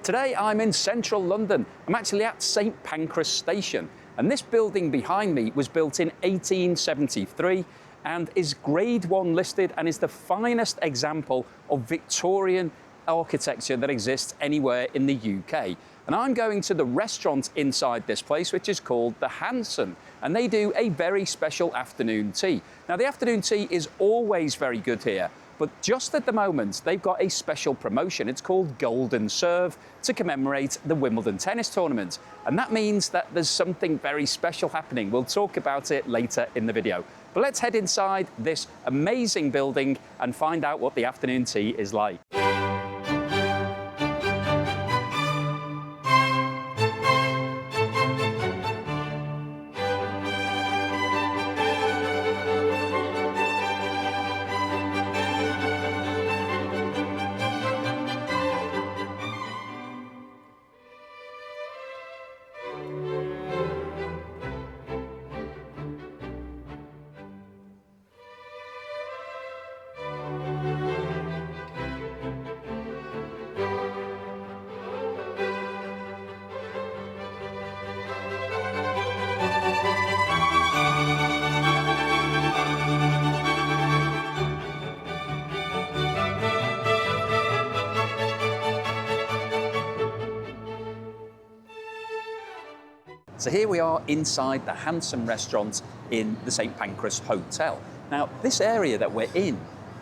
Today I'm in central London. I'm actually at St Pancras Station, and this building behind me was built in 1873 and is Grade 1 listed and is the finest example of Victorian architecture that exists anywhere in the UK. And I'm going to the restaurant inside this place, which is called the Hansom, and they do a very special afternoon tea. Now, the afternoon tea is always very good here, but just at the moment, they've got a special promotion. It's called Golden Serve to commemorate the Wimbledon tennis tournament. And that means that there's something very special happening. We'll talk about it later in the video. But let's head inside this amazing building and find out what the afternoon tea is like. So here we are inside the Hansom restaurant in the St Pancras Hotel. Now, this area that we're in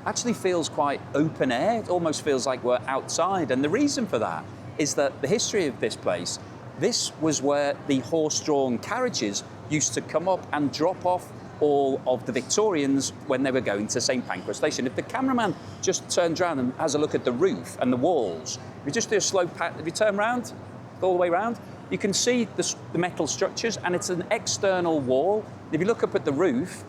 actually feels quite open air. It almost feels like we're outside. And the reason for that is that the history of this place, this was where the horse-drawn carriages used to come up and drop off all of the Victorians when they were going to St Pancras Station. If the cameraman just turns around and has a look at the roof and the walls, if you just do a slow pat, if you turn around, all the way around, you can see the metal structures, and it's an external wall. If you look up at the roof,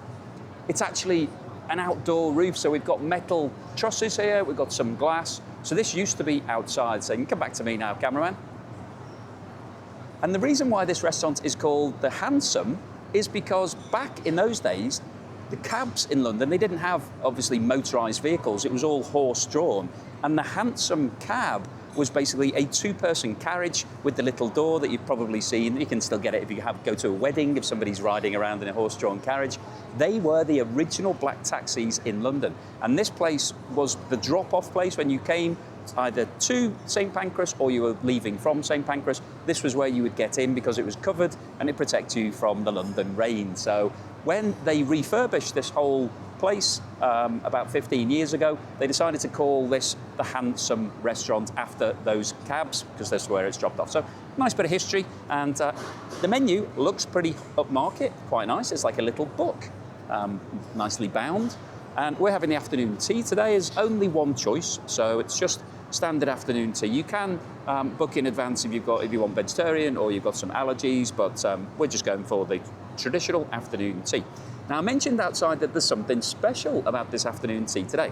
it's actually an outdoor roof. So we've got metal trusses here, we've got some glass. So this used to be outside. So you can come back to me now, cameraman. And the reason why this restaurant is called the Hansom is because back in those days, the cabs in London, they didn't have, obviously, motorised vehicles. It was all horse-drawn. And the Hansom cab was basically a two-person carriage with the little door that you've probably seen. You can still get it if you go to a wedding, if somebody's riding around in a horse-drawn carriage. They were the original black taxis in London. And this place was the drop-off place when you came either to St Pancras or you were leaving from St Pancras. This was where you would get in because it was covered and it protects you from the London rain. So when they refurbished this whole place about 15 years ago, they decided to call this the Hansom restaurant after those cabs because that's where it's dropped off. So nice bit of history, and the menu looks pretty upmarket, quite nice. It's like a little book, nicely bound. And we're having the afternoon tea today. Is only one choice, so it's just standard afternoon tea. You can book in advance if you want vegetarian or you've got some allergies, but we're just going for the traditional afternoon tea. Now, I mentioned outside that there's something special about this afternoon tea today.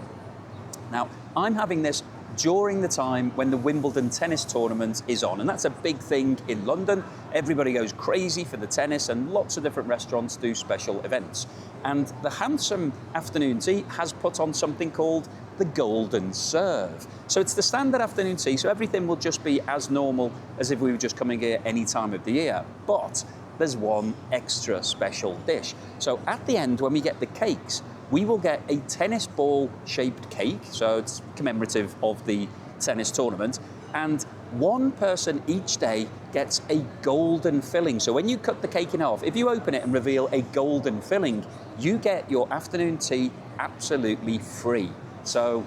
Now, I'm having this during the time when the Wimbledon tennis tournament is on, and that's a big thing in London. Everybody goes crazy for the tennis, and lots of different restaurants do special events. And the Hansom afternoon tea has put on something called the Golden Serve. So it's the standard afternoon tea, so everything will just be as normal as if we were just coming here any time of the year. But there's one extra special dish. So at the end, when we get the cakes, we will get a tennis ball shaped cake. So it's commemorative of the tennis tournament. And one person each day gets a golden filling. So when you cut the cake in half, if you open it and reveal a golden filling, you get your afternoon tea absolutely free. So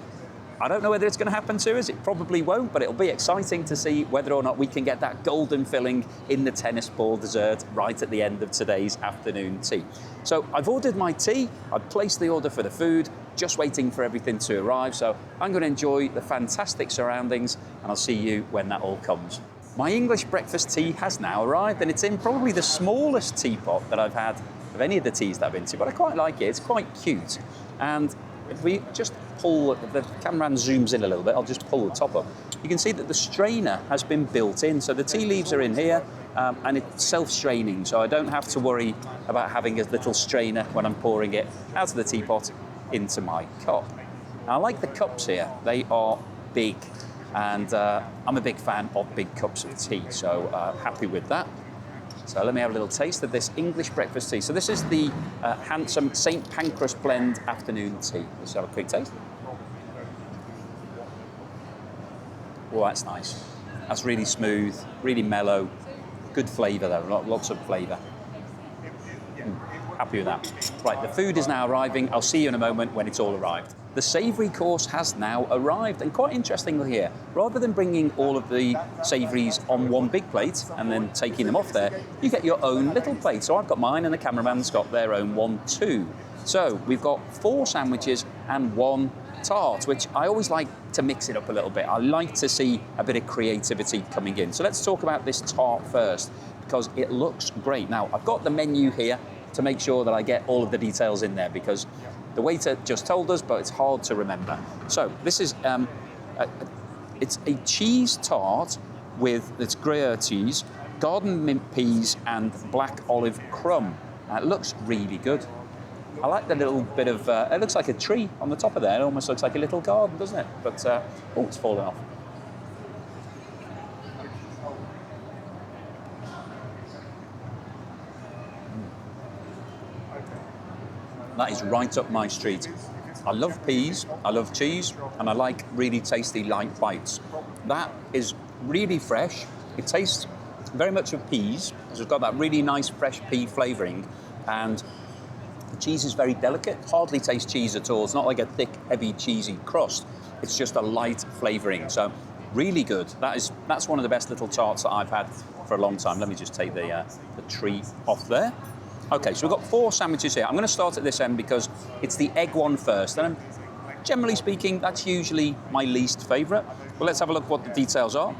I don't know whether it's going to happen to us. It probably won't, but it'll be exciting to see whether or not we can get that golden filling in the tennis ball dessert right at the end of today's afternoon tea. So I've ordered my tea. I've placed the order for the food, just waiting for everything to arrive. So I'm going to enjoy the fantastic surroundings, and I'll see you when that all comes. My English breakfast tea has now arrived, and it's in probably the smallest teapot that I've had of any of the teas that I've been to, but I quite like it. It's quite cute. And if we just pull, the cameraman zooms in a little bit, I'll just pull the top up. You can see that the strainer has been built in. So the tea leaves are in here, and it's self-straining. So I don't have to worry about having a little strainer when I'm pouring it out of the teapot into my cup. Now, I like the cups here. They are big. And I'm a big fan of big cups of tea, so happy with that. So let me have a little taste of this English breakfast tea. So this is the Hansom St Pancras Blend afternoon tea. Let's have a quick taste. Oh, that's nice. That's really smooth, really mellow. Good flavour though, lots of flavour. Happy with that. Right, the food is now arriving. I'll see you in a moment when it's all arrived. The savoury course has now arrived, and quite interestingly here, rather than bringing all of the savouries on one big plate and then taking them off there, you get your own little plate. So I've got mine and the cameraman's got their own one too. So we've got 4 sandwiches and 1 tart, which I always like to mix it up a little bit. I like to see a bit of creativity coming in. So let's talk about this tart first, because it looks great. Now, I've got the menu here to make sure that I get all of the details in there, because the waiter just told us, but it's hard to remember. So this is, it's a cheese tart with its Gruyere cheese, garden mint peas and black olive crumb. It looks really good. I like the little bit of, it looks like a tree on the top of there. It almost looks like a little garden, doesn't it? But, oh, it's fallen off. That is right up my street. I love peas, I love cheese, and I like really tasty light bites. That is really fresh. It tastes very much of peas, so it's got that really nice fresh pea flavouring, and the cheese is very delicate. Hardly taste cheese at all. It's not like a thick, heavy, cheesy crust. It's just a light flavouring. So really good. That's one of the best little tarts that I've had for a long time. Let me just take the tree off there. Okay, so we've got 4 sandwiches here. I'm going to start at this end because it's the egg one first. And generally speaking, that's usually my least favourite. But let's have a look what the details are.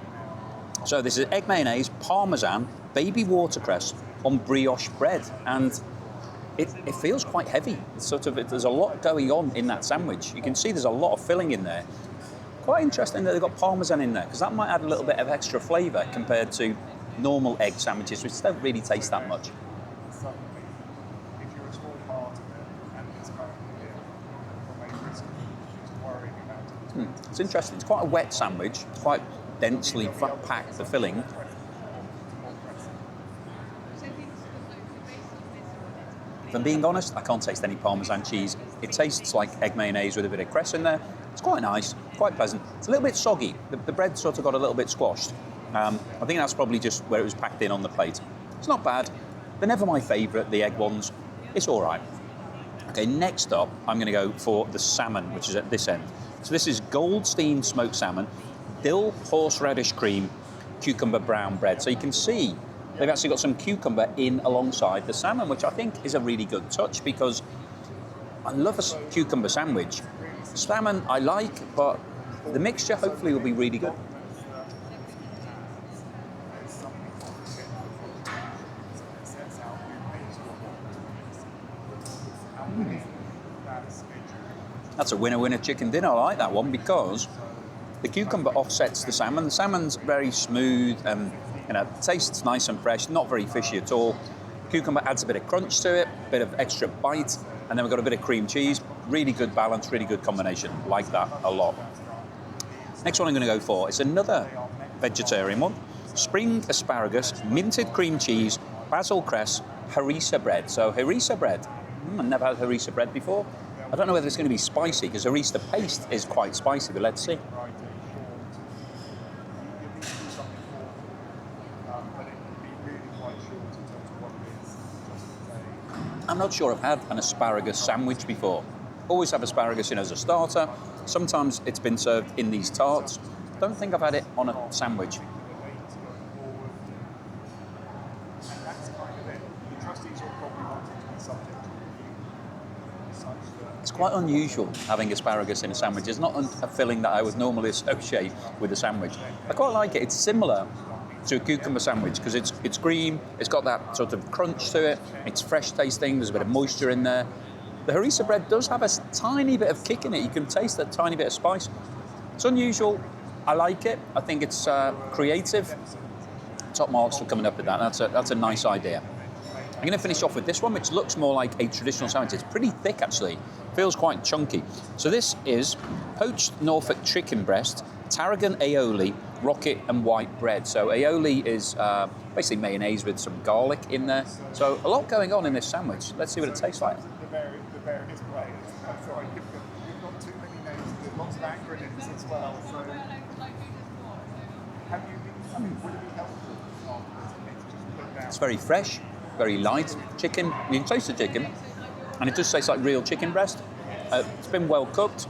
So this is egg mayonnaise, parmesan, baby watercress on brioche bread. And it feels quite heavy. It's there's a lot going on in that sandwich. You can see there's a lot of filling in there. Quite interesting that they've got parmesan in there, because that might add a little bit of extra flavour compared to normal egg sandwiches, which don't really taste that much. It's interesting. It's quite a wet sandwich. It's quite densely packed, the filling. If I'm being honest, I can't taste any Parmesan cheese. It tastes like egg mayonnaise with a bit of cress in there. It's quite nice, quite pleasant. It's a little bit soggy. The bread sort of got a little bit squashed. I think that's probably just where it was packed in on the plate. It's not bad. They're never my favourite, the egg ones. It's all right. Okay, next up, I'm going to go for the salmon, which is at this end. So this is Goldstein smoked salmon, dill horseradish cream, cucumber brown bread. So you can see they've actually got some cucumber in alongside the salmon, which I think is a really good touch, because I love a cucumber sandwich. Salmon I like, but the mixture hopefully will be really good. That's a winner-winner chicken dinner. I like that one because the cucumber offsets the salmon. The salmon's very smooth and tastes nice and fresh, not very fishy at all. Cucumber adds a bit of crunch to it, a bit of extra bite, and then we've got a bit of cream cheese. Really good balance, really good combination. Like that a lot. Next one I'm going to go for is another vegetarian one. Spring asparagus, minted cream cheese, basil cress, harissa bread. So harissa bread, I've never had harissa bread before. I don't know whether it's going to be spicy, because harissa paste is quite spicy, but let's see. I'm not sure I've had an asparagus sandwich before. Always have asparagus in as a starter. Sometimes it's been served in these tarts. Don't think I've had it on a sandwich. It's quite unusual having asparagus in a sandwich. It's not a filling that I would normally associate with a sandwich. I quite like it. It's similar to a cucumber sandwich because it's green, it's got that sort of crunch to it, it's fresh tasting, there's a bit of moisture in there. The harissa bread does have a tiny bit of kick in it. You can taste that tiny bit of spice. It's unusual. I like it. I think it's creative. Top marks for coming up with that. That's a nice idea. I'm going to finish off with this one, which looks more like a traditional sandwich. It's pretty thick, actually. Feels quite chunky. So this is poached Norfolk chicken breast, tarragon aioli, rocket and white bread. So aioli is basically mayonnaise with some garlic in there. So a lot going on in this sandwich. Let's see what it tastes like. The various players. Sorry, you've got too many names. There's lots of acronyms as well. So have you been, would it be helpful to just put down? It's very fresh, very light. Chicken, you can taste the chicken, and it just tastes like real chicken breast. It's been well cooked.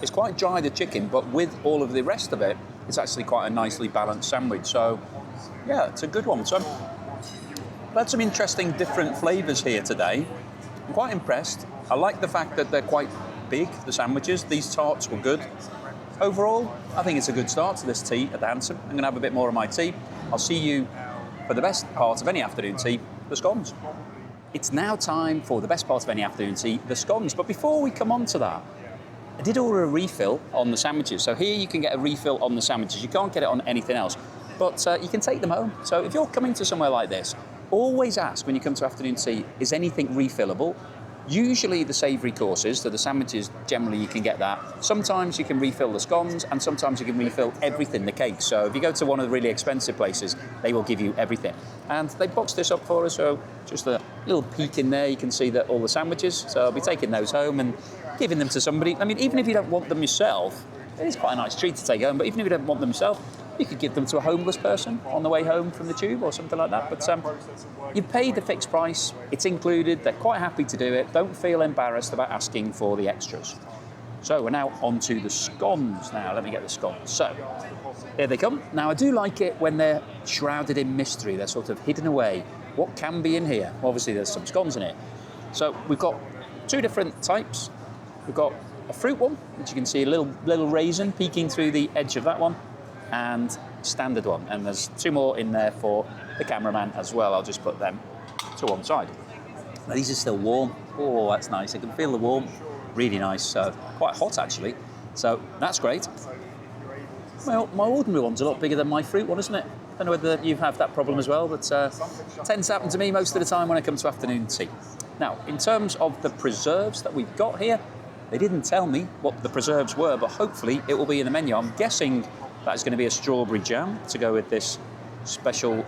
It's quite dry, the chicken, but with all of the rest of it, it's actually quite a nicely balanced sandwich. So, yeah, it's a good one. So, I've had some interesting different flavours here today. I'm quite impressed. I like the fact that they're quite big, the sandwiches. These tarts were good. Overall, I think it's a good start to this tea at the Hansom. I'm going to have a bit more of my tea. I'll see you for the best part of any afternoon tea, the scones. It's now time for the best part of any afternoon tea, the scones. But before we come on to that, I did order a refill on the sandwiches. So here you can get a refill on the sandwiches. You can't get it on anything else, but you can take them home. So if you're coming to somewhere like this, always ask when you come to afternoon tea, is anything refillable? Usually the savoury courses, so the sandwiches, generally you can get that. Sometimes you can refill the scones, and sometimes you can refill everything, the cake. So if you go to one of the really expensive places, they will give you everything. And they boxed this up for us, so just a little peek in there, you can see that all the sandwiches. So I'll be taking those home and giving them to somebody. I mean, even if you don't want them yourself, it is quite a nice treat to take home, but even if you don't want them yourself, you could give them to a homeless person on the way home from the tube or something like that. But you've paid the fixed price, it's included, they're quite happy to do it. Don't feel embarrassed about asking for the extras. So we're now on to the scones now. Let me get the scones. So here they come. Now I do like it when they're shrouded in mystery. They're sort of hidden away. What can be in here? Obviously there's some scones in it. So we've got two different types. We've got a fruit one, which you can see a little raisin peeking through the edge of that one, and standard one. And there's two more in there for the cameraman as well. I'll just put them to one side. Now these are still warm. Oh, that's nice. I can feel the warmth. Really nice. Quite hot actually. So that's great. Well, my ordinary one's a lot bigger than my fruit one, isn't it? I don't know whether you have that problem as well, but tends to happen to me most of the time when I come to afternoon tea. Now, in terms of the preserves that we've got here, they didn't tell me what the preserves were, but hopefully it will be in the menu. I'm guessing that's going to be a strawberry jam to go with this special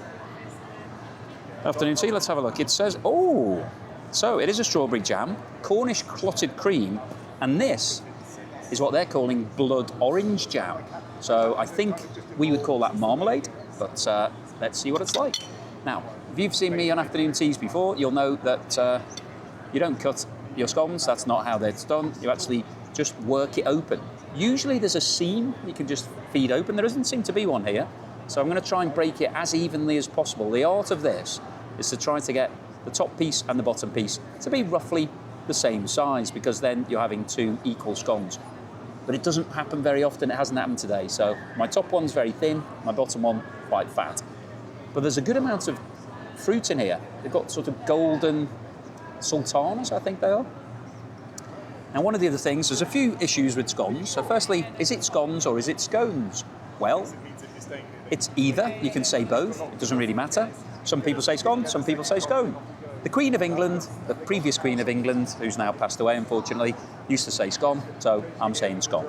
afternoon tea. Let's have a look. It says, oh, so it is a strawberry jam, Cornish clotted cream, and this is what they're calling blood orange jam. So I think we would call that marmalade, but let's see what it's like. Now, if you've seen me on afternoon teas before, you'll know that you don't cut your scones. That's not how they're done. You actually just work it open. Usually there's a seam you can just feed open. There doesn't seem to be one here. So I'm going to try and break it as evenly as possible. The art of this is to try to get the top piece and the bottom piece to be roughly the same size, because then you're having two equal scones. But it doesn't happen very often. It hasn't happened today. So my top one's very thin, my bottom one quite fat. But there's a good amount of fruit in here. They've got sort of golden sultanas, I think they are. Now, one of the other things, there's a few issues with scones. So firstly, is it scones or is it scones? Well, it's either. You can say both. It doesn't really matter. Some people say scone, some people say scone. The Queen of England, the previous Queen of England, who's now passed away, unfortunately, used to say scone, so I'm saying scone.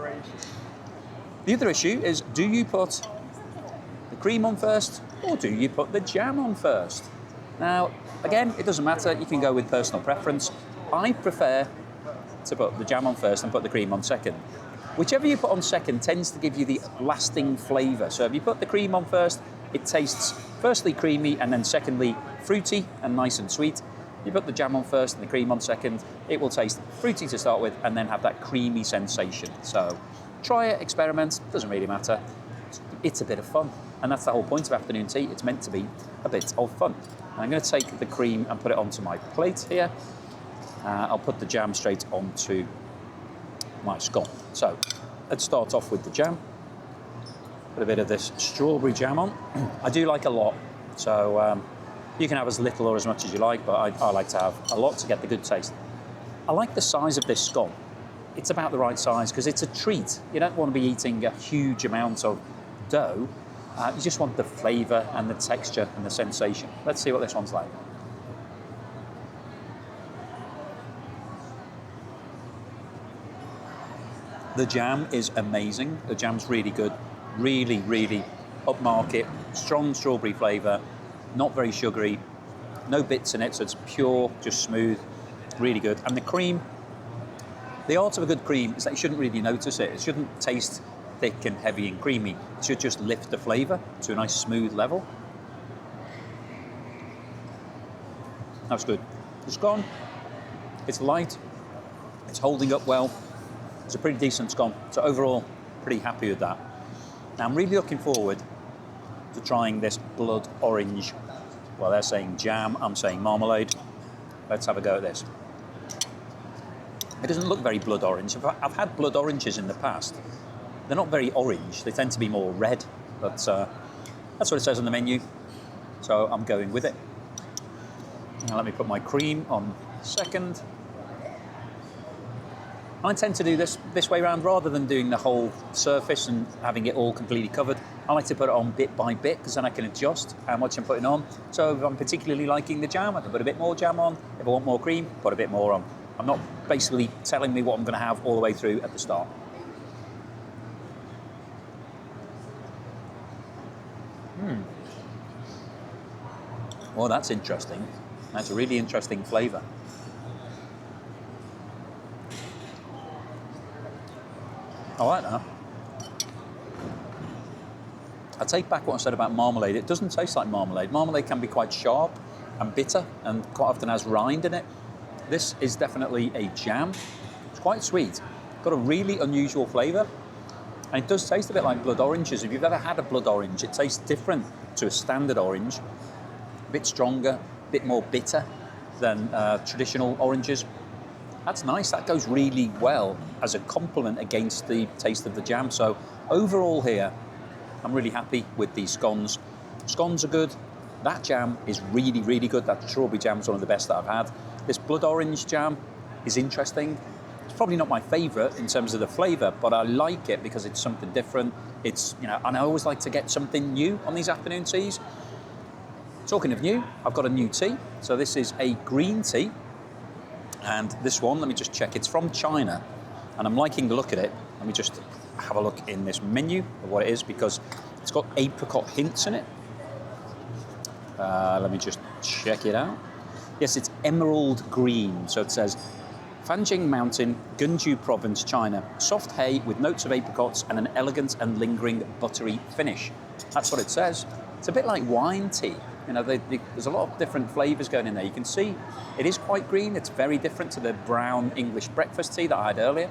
The other issue is, do you put the cream on first, or do you put the jam on first? Now, again, it doesn't matter. You can go with personal preference. I prefer to put the jam on first and put the cream on second. Whichever you put on second tends to give you the lasting flavour. So if you put the cream on first, it tastes firstly creamy and then secondly fruity and nice and sweet. You put the jam on first and the cream on second, it will taste fruity to start with and then have that creamy sensation. So try it, experiment, doesn't really matter. It's a bit of fun. And that's the whole point of afternoon tea. It's meant to be a bit of fun. I'm going to take the cream and put it onto my plate here. I'll put the jam straight onto my scone. So let's start off with the jam. Put a bit of this strawberry jam on. I do like a lot, so you can have as little or as much as you like, but I like to have a lot to get the good taste. I like the size of this scone. It's about the right size because it's a treat. You don't want to be eating a huge amount of dough. You just want the flavour and the texture and the sensation. Let's see what this one's like. The jam is amazing. The jam's really good. Really, really upmarket. Strong strawberry flavour. Not very sugary. No bits in it, so it's pure, just smooth. Really good. And the cream, the art of a good cream is that you shouldn't really notice it. It shouldn't taste thick and heavy and creamy. It should just lift the flavour to a nice smooth level. That's good. The scone, it's light. It's holding up well. It's a pretty decent scone. So overall, pretty happy with that. Now I'm really looking forward to trying this blood orange. Well, they're saying jam, I'm saying marmalade. Let's have a go at this. It doesn't look very blood orange. I've had blood oranges in the past. They're not very orange. They tend to be more red. But that's what it says on the menu. So I'm going with it. Now let me put my cream on second. I tend to do this way around rather than doing the whole surface and having it all completely covered. I like to put it on bit by bit because then I can adjust how much I'm putting on. So if I'm particularly liking the jam, I can put a bit more jam on. If I want more cream, put a bit more on. I'm not basically telling me what I'm going to have all the way through at the start. Well, that's interesting. That's a really interesting flavour. I like that. I take back what I said about marmalade. It doesn't taste like marmalade. Marmalade can be quite sharp and bitter and quite often has rind in it. This is definitely a jam. It's quite sweet. Got a really unusual flavour. And it does taste a bit like blood oranges. If you've ever had a blood orange, it tastes different to a standard orange. A bit stronger, a bit more bitter than traditional oranges. That's nice. That goes really well as a complement against the taste of the jam. So overall here, I'm really happy with these scones. Scones are good. That jam is really, really good. That strawberry jam is one of the best that I've had. This blood orange jam is interesting. It's probably not my favourite in terms of the flavour, but I like it because it's something different. It's, you know, and I always like to get something new on these afternoon teas. Talking of new, I've got a new tea. So this is a green tea. And this one, let me just check, it's from China. And I'm liking the look at it. Let me just have a look in this menu of what it is because it's got apricot hints in it. Let me just check it out. Yes, it's emerald green. So it says, Fanjing Mountain, Gunju Province, China. Soft hay with notes of apricots and an elegant and lingering buttery finish. That's what it says. It's a bit like wine tea. You know, there's a lot of different flavours going in there. You can see it is quite green. It's very different to the brown English breakfast tea that I had earlier.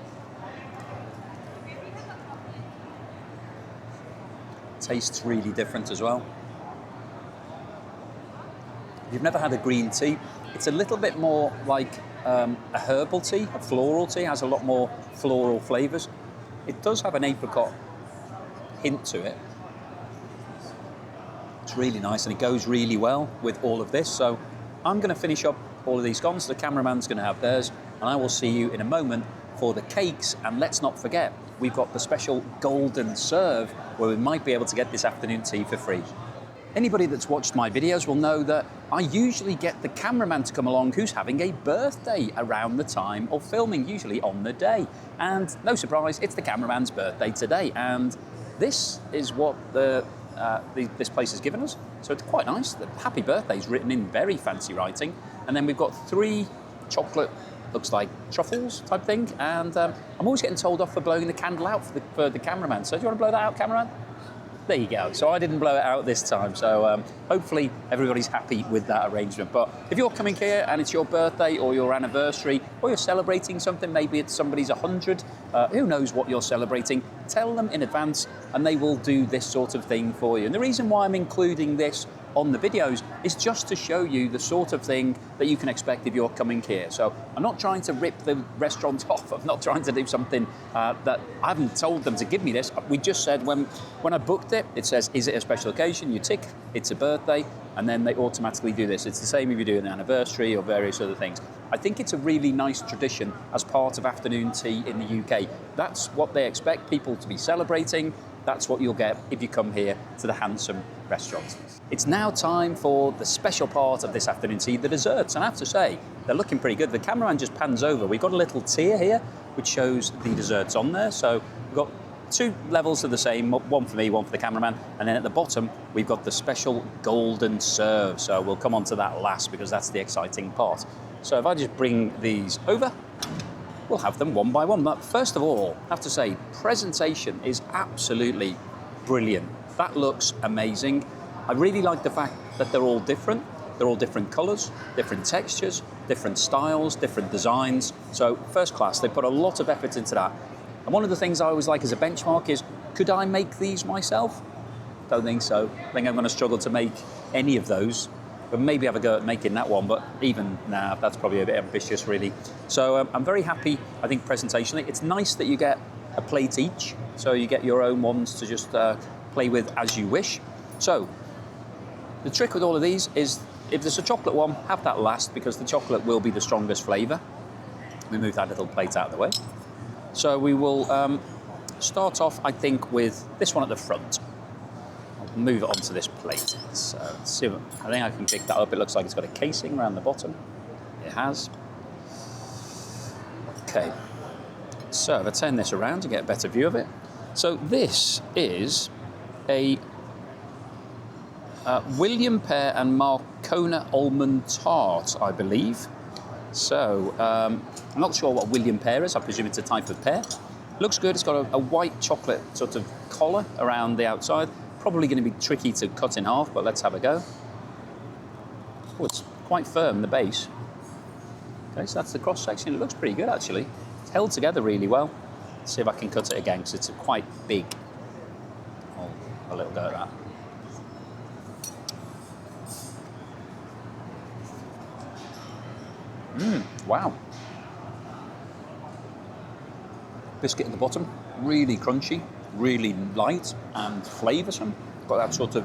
Tastes really different as well. If you've never had a green tea, it's a little bit more like a herbal tea, a floral tea. It has a lot more floral flavours. It does have an apricot hint to it. It's really nice and it goes really well with all of this. So I'm going to finish up all of these scones. The cameraman's going to have theirs and I will see you in a moment for the cakes. And let's not forget, we've got the special golden serve where we might be able to get this afternoon tea for free. Anybody that's watched my videos will know that I usually get the cameraman to come along who's having a birthday around the time of filming, usually on the day. And no surprise, it's the cameraman's birthday today. And this is what this place has given us. So it's quite nice. The happy birthday is written in very fancy writing. And then we've got 3 chocolate, looks like truffles type thing. And I'm always getting told off for blowing the candle out for the cameraman. So do you want to blow that out, cameraman? There you go. So I didn't blow it out this time. So hopefully everybody's happy with that arrangement. But if you're coming here and it's your birthday or your anniversary or you're celebrating something, maybe it's somebody's 100, who knows what you're celebrating, tell them in advance and they will do this sort of thing for you. And the reason why I'm including this on the videos is just to show you the sort of thing that you can expect if you're coming here. So I'm not trying to rip the restaurant off. I'm not trying to do something that I haven't told them to give me this. We just said when I booked it, it says, is it a special occasion? You tick, it's a birthday, and then they automatically do this. It's the same if you do an anniversary or various other things. I think it's a really nice tradition as part of afternoon tea in the UK. That's what they expect people to be celebrating. that's what you'll get if you come here to the Hansom restaurant. It's now time for the special part of this afternoon tea, the desserts. And I have to say, they're looking pretty good. The cameraman just pans over. We've got a little tier here, which shows the desserts on there. So we've got 2 levels of the same, one for me, one for the cameraman. And then at the bottom, we've got the special golden serve. So we'll come on to that last because that's the exciting part. So if I just bring these over, we'll have them one by one. But first of all, I have to say, presentation is absolutely brilliant. That looks amazing. I really like the fact that they're all different. They're all different colours, different textures, different styles, different designs. So first class, they put a lot of effort into that. And one of the things I always like as a benchmark is, could I make these myself? Don't think so. I think I'm going to struggle to make any of those. But maybe have a go at making that one, but even now, that's probably a bit ambitious, really. So I'm very happy, I think, presentationally. It's nice that you get a plate each, so you get your own ones to just play with as you wish. So the trick with all of these is, if there's a chocolate one, have that last, because the chocolate will be the strongest flavour. We move that little plate out of the way. So we will start off, I think, with this one at the front. Move it onto this plate. So let's see, I think I can pick that up. It looks like it's got a casing around the bottom. It has. Okay. So if I turn this around to get a better view of it. So this is a William pear and Marcona almond tart, I believe. So I'm not sure what William pear is. I presume it's a type of pear. Looks good. It's got a white chocolate sort of collar around the outside. Probably going to be tricky to cut in half, but let's have a go. Oh, it's quite firm, the base. Okay, so that's the cross section. It looks pretty good, actually. It's held together really well. Let's see if I can cut it again, because it's quite big. Oh, a little go at that. Wow. Biscuit at the bottom, really crunchy, really light and flavoursome. Got that sort of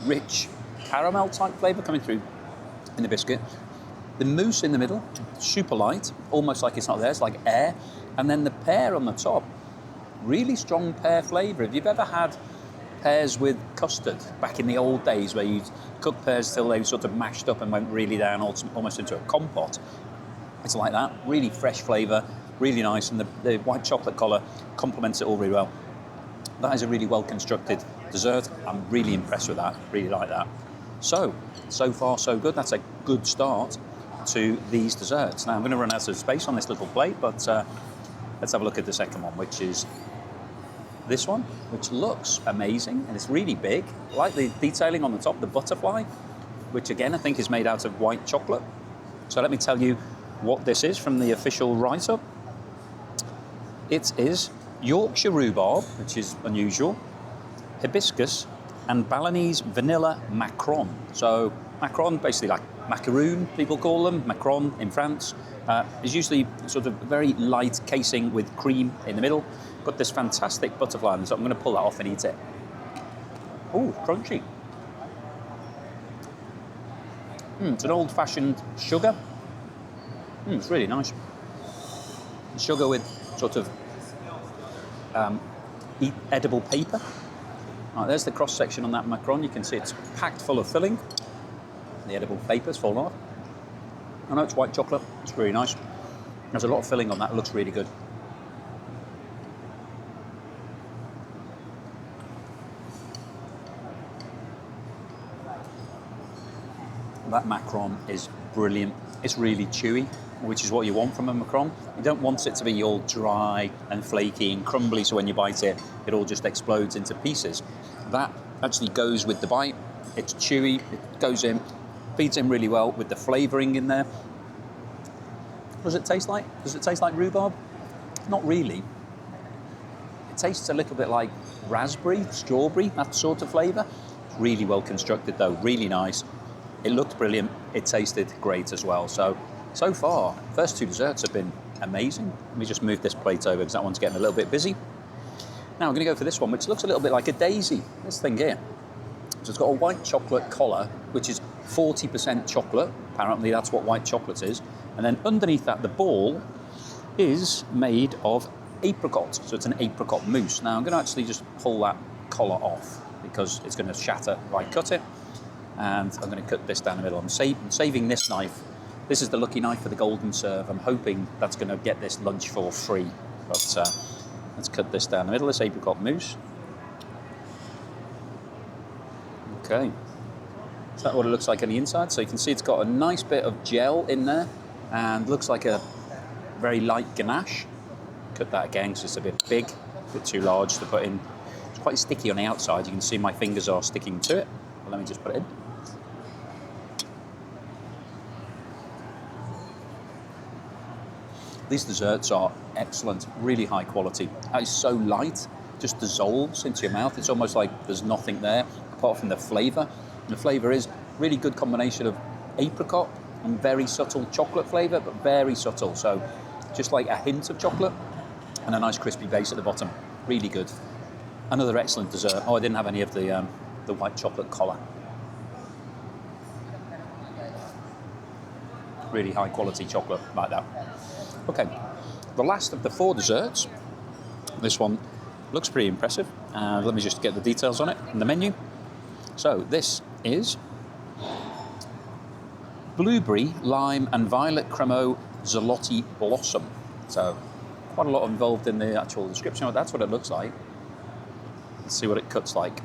rich caramel type flavour coming through in the biscuit. The mousse in the middle, super light, almost like it's not there, it's like air. And then the pear on the top, really strong pear flavour. If you've ever had pears with custard back in the old days, where you'd cook pears till they sort of mashed up and went really down almost into a compote, it's like that. Really fresh flavour, really nice, and the white chocolate collar complements it all really well. That is a really well constructed dessert. I'm really impressed with that, really like that. So far so good. That's a good start to these desserts. Now I'm going to run out of space on this little plate, but let's have a look at the second one, which is this one, which looks amazing, and it's really big. I like the detailing on the top, the butterfly, which again I think is made out of white chocolate. So let me tell you what this is from the official write-up. It is Yorkshire rhubarb, which is unusual, hibiscus, and Balinese vanilla macron. So macron, basically like macaroon, people call them, macron in France, is usually sort of very light casing with cream in the middle. Got this fantastic butterfly on the top. I'm going to pull that off and eat it. Oh, crunchy. It's an old-fashioned sugar. It's really nice. Sugar with sort of edible paper. Right, there's the cross section on that macron. You can see it's packed full of filling. The edible paper's fallen off. I know it's white chocolate. It's really nice. There's a lot of filling on that. It looks really good. That macron is brilliant. It's really chewy, which is what you want from a macron. You don't want it to be all dry and flaky and crumbly, so when you bite it, it all just explodes into pieces. That actually goes with the bite. It's chewy, it goes in, feeds in really well with the flavouring in there. What does it taste like? Does it taste like rhubarb? Not really. It tastes a little bit like raspberry, strawberry, that sort of flavour. It's really well constructed though, really nice. It looked brilliant. It tasted great as well. So far, first two desserts have been amazing. Let me just move this plate over because that one's getting a little bit busy. Now I'm going to go for this one, which looks a little bit like a daisy. This thing here. So it's got a white chocolate collar, which is 40% chocolate. Apparently that's what white chocolate is. And then underneath that, the ball is made of apricot, so it's an apricot mousse. Now I'm going to actually just pull that collar off because it's going to shatter if I cut it, and I'm going to cut this down the middle. I'm saving this knife. This is the lucky knife for the golden serve. I'm hoping that's going to get this lunch for free, but let's cut this down the middle, this apricot mousse. Okay, is that what it looks like on the inside? So you can see it's got a nice bit of gel in there and looks like a very light ganache. Cut that again because it's a bit big, a bit too large to put in. It's quite sticky on the outside. You can see my fingers are sticking to it. Well, let me just put it in. These desserts are excellent, really high quality. It's so light, just dissolves into your mouth. It's almost like there's nothing there apart from the flavour. And the flavour is really good combination of apricot and very subtle chocolate flavour, but very subtle. So just like a hint of chocolate and a nice crispy base at the bottom. Really good. Another excellent dessert. Oh, I didn't have any of the white chocolate collar. Really high quality chocolate like that. Okay, the last of the 4 desserts. This one looks pretty impressive. Let me just get the details on it in the menu. So this is blueberry, lime and violet cremo zalotti blossom. So quite a lot involved in the actual description. That's what it looks like. Let's see what it cuts like.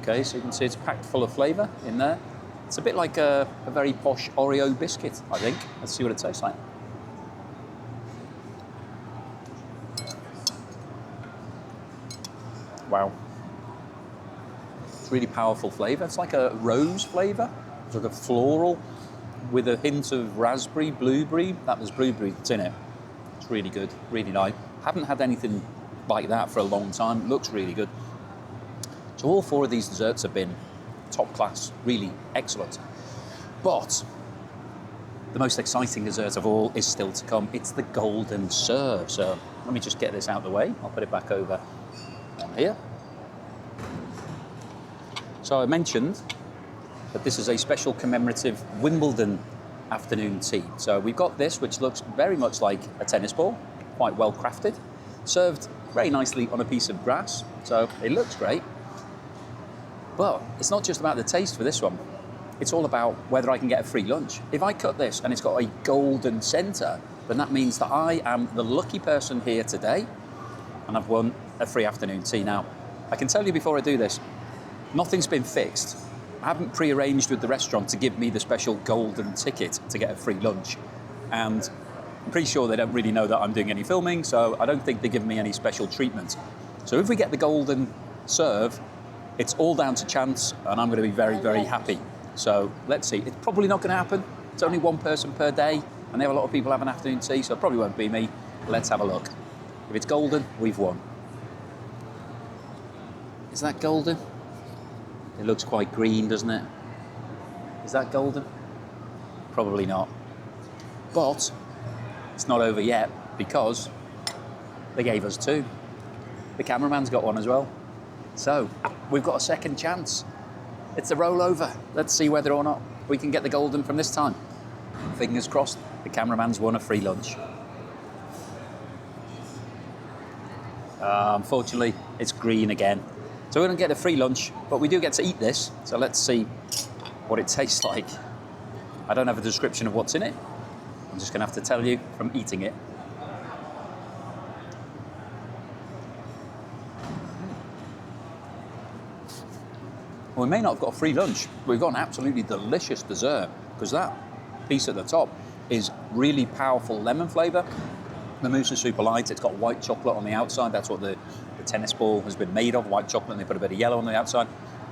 Okay, so you can see it's packed full of flavour in there. It's a bit like a very posh Oreo biscuit, I think. Let's see what it tastes like. Wow. It's really powerful flavour. It's like a rose flavour. It's like a floral with a hint of raspberry, blueberry. That was blueberry that's in it. It's really good, really nice. Haven't had anything like that for a long time. Looks really good. So all 4 of these desserts have been top class, really excellent. But the most exciting dessert of all is still to come. It's the golden serve. So let me just get this out of the way. I'll put it back over on here. So I mentioned that this is a special commemorative Wimbledon afternoon tea. So we've got this, which looks very much like a tennis ball, quite well crafted, served very nicely on a piece of grass. So it looks great. But it's not just about the taste for this one. It's all about whether I can get a free lunch. If I cut this and it's got a golden centre, then that means that I am the lucky person here today and I've won a free afternoon tea. Now, I can tell you before I do this, nothing's been fixed. I haven't pre-arranged with the restaurant to give me the special golden ticket to get a free lunch. And I'm pretty sure they don't really know that I'm doing any filming, so I don't think they're giving me any special treatment. So if we get the golden serve, it's all down to chance, and I'm going to be very, very happy. So let's see. It's probably not going to happen. It's only 1 person per day, and they have a lot of people having afternoon tea, so it probably won't be me. Let's have a look. If it's golden, we've won. Is that golden? It looks quite green, doesn't it? Is that golden? Probably not. But it's not over yet because they gave us 2. The cameraman's got 1 as well. So we've got a second chance. It's a rollover. Let's see whether or not we can get the golden from this time. Fingers crossed, the cameraman's won a free lunch. Unfortunately, it's green again. So we don't get a free lunch, but we do get to eat this. So let's see what it tastes like. I don't have a description of what's in it. I'm just gonna have to tell you from eating it. Well, we may not have got a free lunch, but we've got an absolutely delicious dessert because that piece at the top is really powerful lemon flavour. The mousse is super light. It's got white chocolate on the outside. That's what the tennis ball has been made of, white chocolate, and they put a bit of yellow on the outside.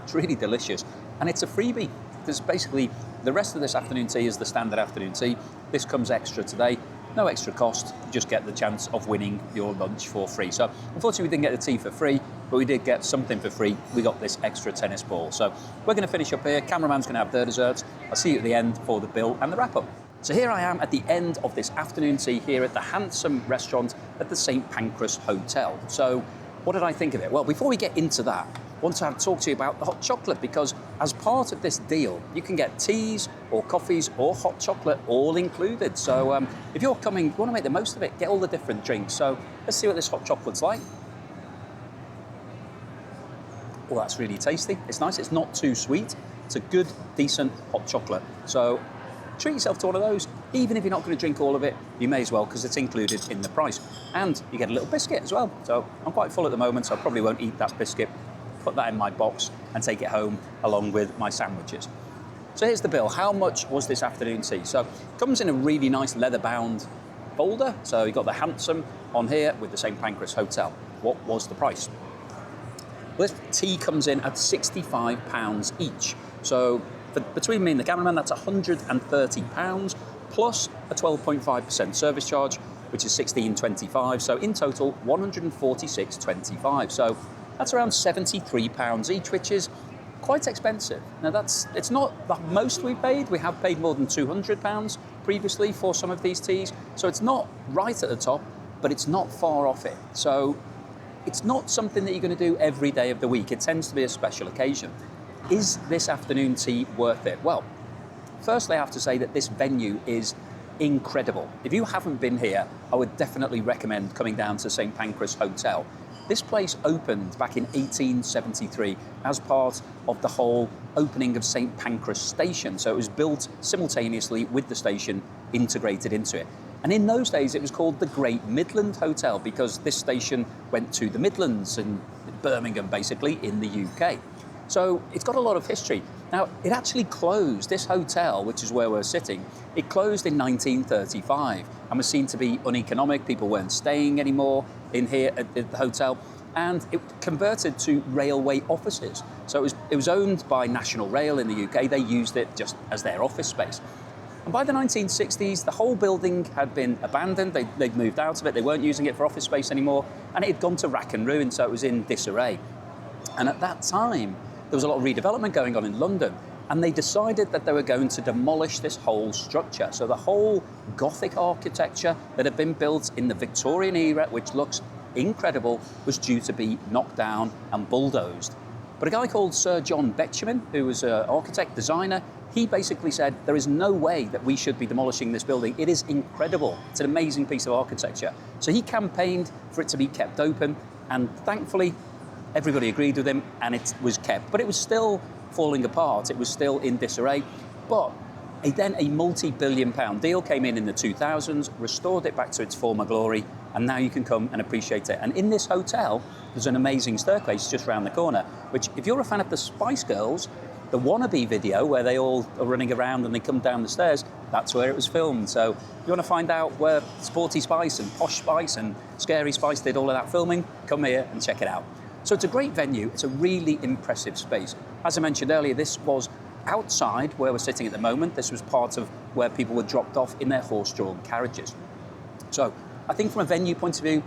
It's really delicious. And it's a freebie. Because basically, the rest of this afternoon tea is the standard afternoon tea. This comes extra today. No extra cost. You just get the chance of winning your lunch for free. So, unfortunately, we didn't get the tea for free, but we did get something for free. We got this extra tennis ball. So, we're going to finish up here. Cameraman's going to have their desserts. I'll see you at the end for the bill and the wrap-up. So here I am at the end of this afternoon tea here at the Hansom restaurant at the St Pancras Hotel. So what did I think of it? Well, before we get into that, want to talk to you about the hot chocolate, because as part of this deal, you can get teas or coffees or hot chocolate all included. So if you're coming, you want to make the most of it, get all the different drinks. So let's see what this hot chocolate's like. Oh, that's really tasty. It's nice. It's not too sweet. It's a good, decent hot chocolate. So treat yourself to one of those. Even if you're not going to drink all of it, you may as well, because it's included in the price. And you get a little biscuit as well. So I'm quite full at the moment, so I probably won't eat that biscuit. Put that in my box and take it home along with my sandwiches. So here's the bill. How much was this afternoon tea? So it comes in a really nice leather-bound folder. So you've got the Hansom on here with the St Pancras Hotel. What was the price? Well, this tea comes in at £65 each. So between me and the cameraman, that's £130 plus a 12.5% service charge, which is £16.25. So in total, £146.25. So that's around £73 each, which is quite expensive. Now it's not the most we've paid. We have paid more than £200 previously for some of these teas. So it's not right at the top, but it's not far off it. So it's not something that you're going to do every day of the week. It tends to be a special occasion. Is this afternoon tea worth it? Well, firstly, I have to say that this venue is incredible. If you haven't been here, I would definitely recommend coming down to St Pancras Hotel. This place opened back in 1873 as part of the whole opening of St Pancras Station. So it was built simultaneously with the station integrated into it. And in those days, it was called the Great Midland Hotel because this station went to the Midlands in Birmingham, basically, in the UK. So it's got a lot of history. Now, it actually closed, this hotel, which is where we're sitting, it closed in 1935 and was seen to be uneconomic. People weren't staying anymore in here at the hotel, and it converted to railway offices. So it was owned by National Rail in the UK. They used it just as their office space. And by the 1960s, the whole building had been abandoned. They'd moved out of it. They weren't using it for office space anymore, and it had gone to rack and ruin, so it was in disarray. And at that time, there was a lot of redevelopment going on in London, and they decided that they were going to demolish this whole structure. So the whole Gothic architecture that had been built in the Victorian era, which looks incredible, was due to be knocked down and bulldozed. But a guy called Sir John Betjeman, who was an architect, designer, he basically said, there is no way that we should be demolishing this building. It is incredible. It's an amazing piece of architecture. So he campaigned for it to be kept open, and thankfully, everybody agreed with him, and it was kept. But it was still falling apart. It was still in disarray. But then a multi-billion-pound deal came in the 2000s, restored it back to its former glory, and now you can come and appreciate it. And in this hotel, there's an amazing staircase just around the corner, which, if you're a fan of the Spice Girls, the Wannabe video where they all are running around and they come down the stairs, that's where it was filmed. So if you want to find out where Sporty Spice and Posh Spice and Scary Spice did all of that filming, come here and check it out. So it's a great venue. It's a really impressive space. As I mentioned earlier, this was outside where we're sitting at the moment. This was part of where people were dropped off in their horse-drawn carriages. So I think from a venue point of view,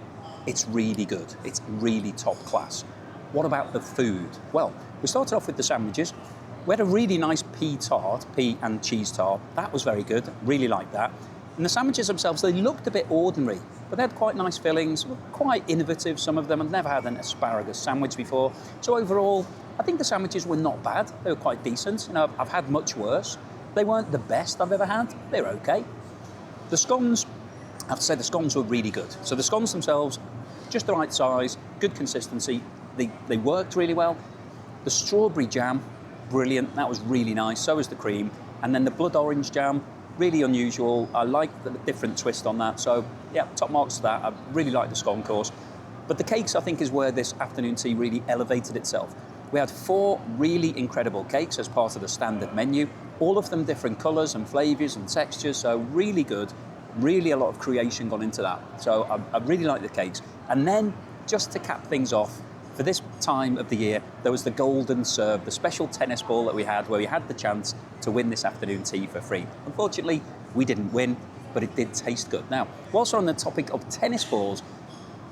it's really good. It's really top class. What about the food? Well, we started off with the sandwiches. We had a really nice pea and cheese tart. That was very good. Really liked that. And the sandwiches themselves, they looked a bit ordinary, but they had quite nice fillings, quite innovative, some of them. I've never had an asparagus sandwich before. So overall, I think the sandwiches were not bad. They were quite decent. You know, I've had much worse. They weren't the best I've ever had. They were okay. The scones, I have to say the scones were really good. So the scones themselves, just the right size, good consistency. They worked really well. The strawberry jam, brilliant. That was really nice. So was the cream. And then the blood orange jam, really unusual. I like the different twist on that. So yeah, top marks to that. I really like the scone course. But the cakes, I think, is where this afternoon tea really elevated itself. We had 4 really incredible cakes as part of the standard menu, all of them different colours and flavours and textures, so really good. Really a lot of creation gone into that. So I really like the cakes. And then, just to cap things off, for this time of the year, there was the Golden Serve, the special tennis ball that we had, where we had the chance to win this afternoon tea for free. Unfortunately, we didn't win, but it did taste good. Now, whilst we're on the topic of tennis balls,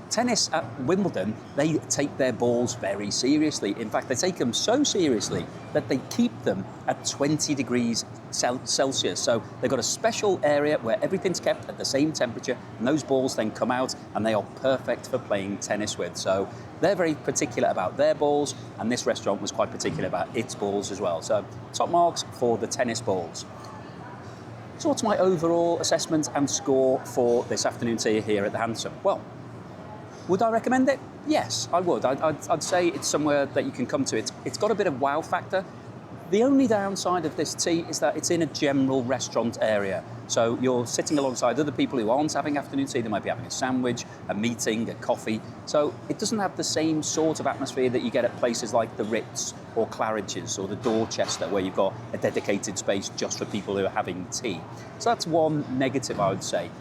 Tennis at Wimbledon, they take their balls very seriously. In fact, they take them so seriously that they keep them at 20 degrees Celsius. So they've got a special area where everything's kept at the same temperature, and those balls then come out and they are perfect for playing tennis with. So they're very particular about their balls, and this restaurant was quite particular about its balls as well. So top marks for the tennis balls. So what's my overall assessment and score for this afternoon tea here at the Hansom? Well, would I recommend it? Yes, I would. I'd say it's somewhere that you can come to. It's got a bit of wow factor. The only downside of this tea is that it's in a general restaurant area. So you're sitting alongside other people who aren't having afternoon tea. They might be having a sandwich, a meeting, a coffee. So it doesn't have the same sort of atmosphere that you get at places like the Ritz or Claridge's or the Dorchester, where you've got a dedicated space just for people who are having tea. So that's one negative, I would say.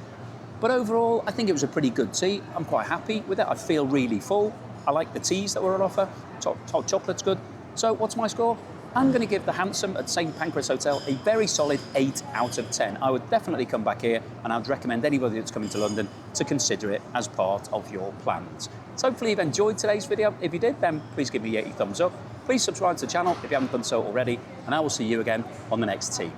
But overall, I think it was a pretty good tea. I'm quite happy with it. I feel really full. I like the teas that were on offer. Hot chocolate's good. So what's my score? I'm going to give the Hansom at St Pancras Hotel a very solid 8 out of 10. I would definitely come back here, and I'd recommend anybody that's coming to London to consider it as part of your plans. So hopefully you've enjoyed today's video. If you did, then please give me a thumbs up. Please subscribe to the channel if you haven't done so already, and I will see you again on the next tea.